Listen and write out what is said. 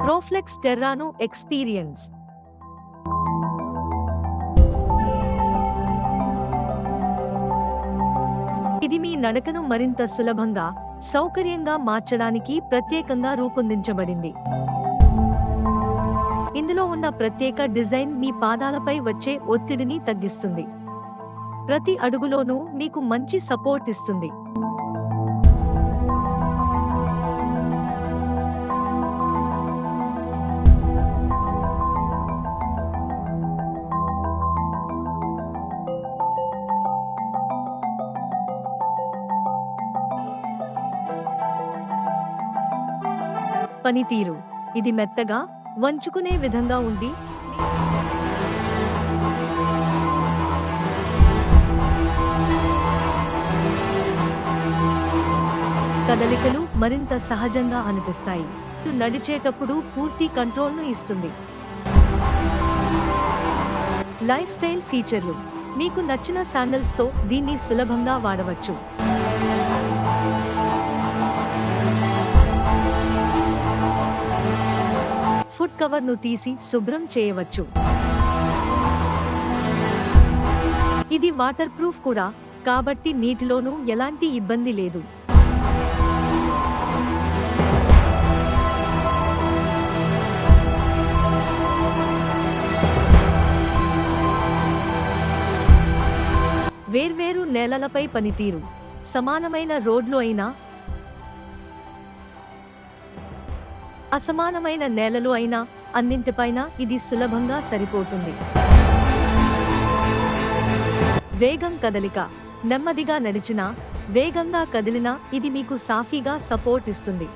ప్రోఫ్లెక్స్ టెర్రానో experience. ఇది మీ నడకను మరింత సులభంగా, సౌకర్యంగా మార్చడానికి ప్రత్యేకంగా రూపొందించబడింది. ఇందులో ఉన్న ప్రత్యేక డిజైన్ మీ పాదాలపై వచ్చే ఒత్తిడిని తగ్గిస్తుంది. ప్రతి అడుగులోనూ మీకు మంచి సపోర్ట్ ఇస్తుంది. పనితీరు. ఇది మెత్తగా, వంచుకునే విధంగా ఉండి కదలికలు మరింత సహజంగా అనిపిస్తాయి. నడిచేటప్పుడు పూర్తి కంట్రోల్ను ఇస్తుంది. లైఫ్ స్టైల్ ఫీచర్లు. మీకు నచ్చిన శాండల్స్తో దీన్ని సులభంగా వాడవచ్చు. ఫుట్ కవర్ను తీసి శుభ్రం చేయవచ్చు. ఇది వాటర్ ప్రూఫ్ కూడా, కాబట్టి నీటిలోనూ ఎలాంటి ఇబ్బంది లేదు. వేర్వేరు నేలలపై పనితీరు. సమానమైన రోడ్లు అయినా, అసమానమైన నేలలు అయినా, అన్నింటిపైన ఇది సులభంగా సరిపోతుంది. వేగం. కదలిక. నెమ్మదిగా నడిచినా, వేగంగా కదిలినా ఇది మీకు సాఫీగా సపోర్ట్ ఇస్తుంది.